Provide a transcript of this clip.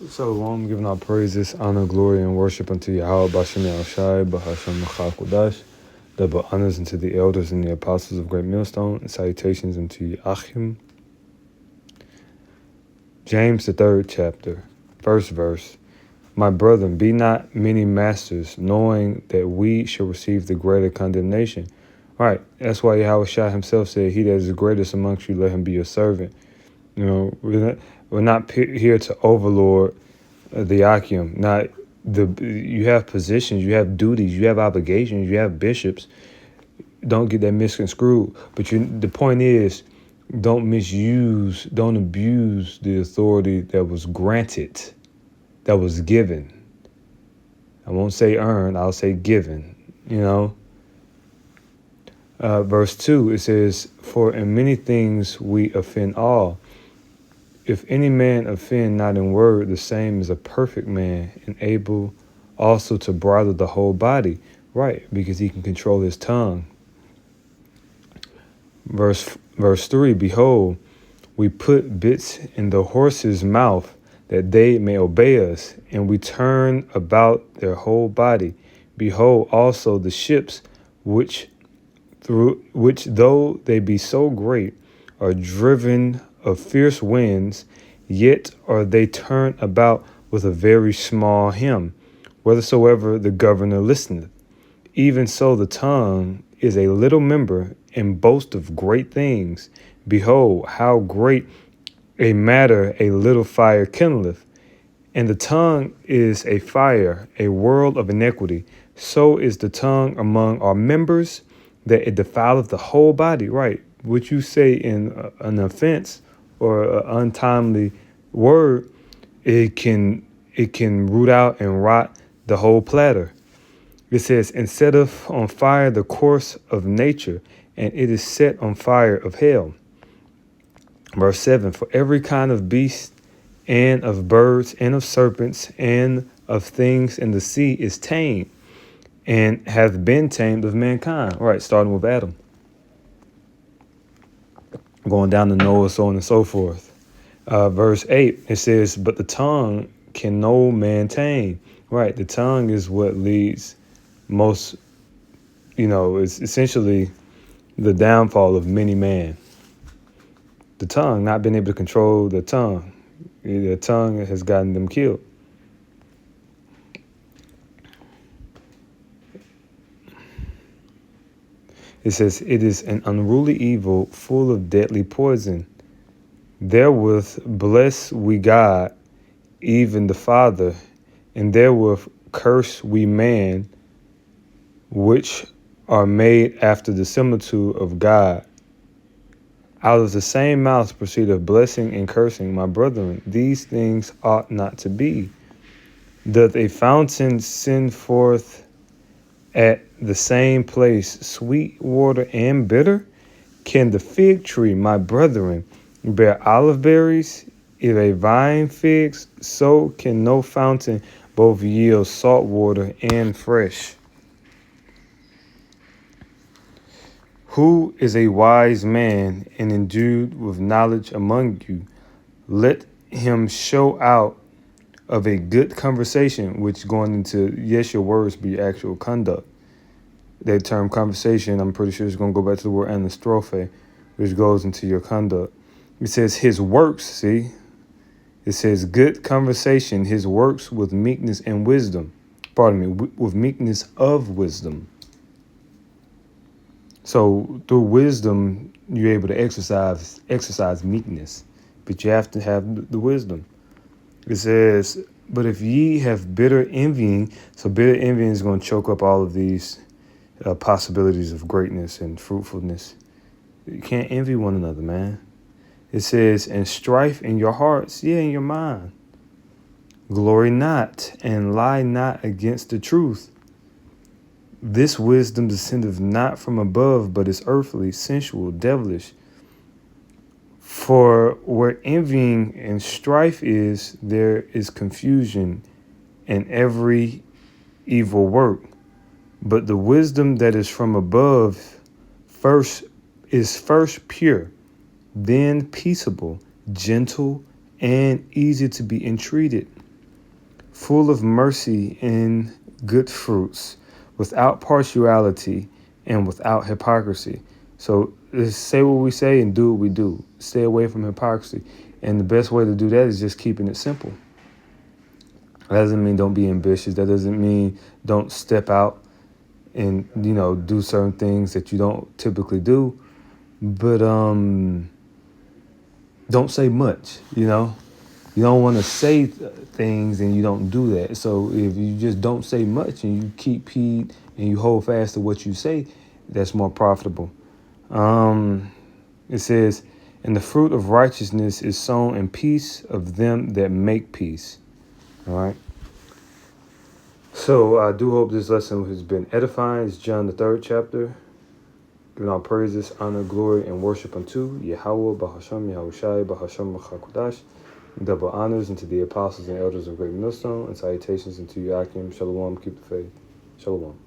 Shalom, giving our praises, honor, glory, and worship unto Yahweh Bashem Yahushai, Bahashem Machakodash, double honors unto the elders and the apostles of Great Millstone, and salutations unto Achim. James, the 3rd chapter, first verse. My brethren, be not many masters, knowing that we shall receive the greater condemnation. All right, that's why Yahushua himself said, he that is the greatest amongst you, let him be your servant. You know, we're not here to overlord the Akim. Not you have positions, you have duties, you have obligations, you have bishops. Don't get that misconstrued. But the point is, don't misuse, don't abuse the authority that was granted, that was given. I won't say earned, I'll say given. You know. Verse 2, it says, for in many things we offend all. If any man offend not in word, the same is a perfect man, and able also to bridle the whole body. Right, because he can control his tongue. Verse 3, behold, we put bits in the horse's mouth, that they may obey us, and we turn about their whole body. Behold also the ships, which though they be so great, are driven of fierce winds, yet are they turned about with a very small hem, whithersoever the governor listeneth. Even so the tongue is a little member, and boast of great things. Behold, how great a matter a little fire kindleth. And the tongue is a fire, a world of iniquity. So is the tongue among our members, that it defileth the whole body. Right, what you say in an offense or an untimely word, it can root out and rot the whole platter. It says, and setteth on fire the course of nature, and it is set on fire of hell. Verse 7, for every kind of beast, and of birds, and of serpents, and of things in the sea is tamed, and hath been tamed of mankind. All right, starting with Adam, going down to Noah, so on and so forth. Verse 8, it says, but the tongue can no man tame. Right, the tongue is what leads most, it's essentially the downfall of many man. The tongue, not being able to control the tongue. The tongue has gotten them killed. It says, it is an unruly evil, full of deadly poison. Therewith bless we God, even the Father, and therewith curse we man, which are made after the similitude of God. Out of the same mouth proceedeth blessing and cursing. My brethren, these things ought not to be. Doth a fountain send forth at the same place sweet water and bitter? Can the fig tree, my brethren, bear olive berries? If a vine figs, so can no fountain both yield salt water and fresh. Who is a wise man and endued with knowledge among you? Let him show out of a good conversation, which going into, yes, your words be actual conduct. That term conversation, I'm pretty sure it's going to go back to the word anastrophe, which goes into your conduct. It says his works, see? It says good conversation, his works with meekness and wisdom. Pardon me, with meekness of wisdom. So through wisdom, you're able to exercise meekness, but you have to have the wisdom. It says, but if ye have bitter envying, so bitter envying is going to choke up all of these possibilities of greatness and fruitfulness. You can't envy one another, man. It says, and strife in your hearts, in your mind. Glory not, and lie not against the truth. This wisdom descendeth not from above, but is earthly, sensual, devilish. For where envying and strife is, there is confusion and every evil work. But the wisdom that is from above is first pure, then peaceable, gentle, and easy to be entreated, full of mercy and good fruits, without partiality and without hypocrisy. So let's say what we say and do what we do. Stay away from hypocrisy. And the best way to do that is just keeping it simple. That doesn't mean don't be ambitious. That doesn't mean don't step out and, do certain things that you don't typically do. But don't say much, You don't want to say things and you don't do that. So if you just don't say much and you keep heed and you hold fast to what you say, that's more profitable. It says, and the fruit of righteousness is sown in peace of them that make peace. All right. So I do hope this lesson has been edifying. It's John, the 3rd chapter. Giving all praises, honor, glory, and worship unto Yahweh, Bahasham, Yahushai, Bahasham, Machakodash. Double honors unto the apostles and elders of Great Millstone, and salutations unto Yakim. Shalom, keep the faith. Shalom.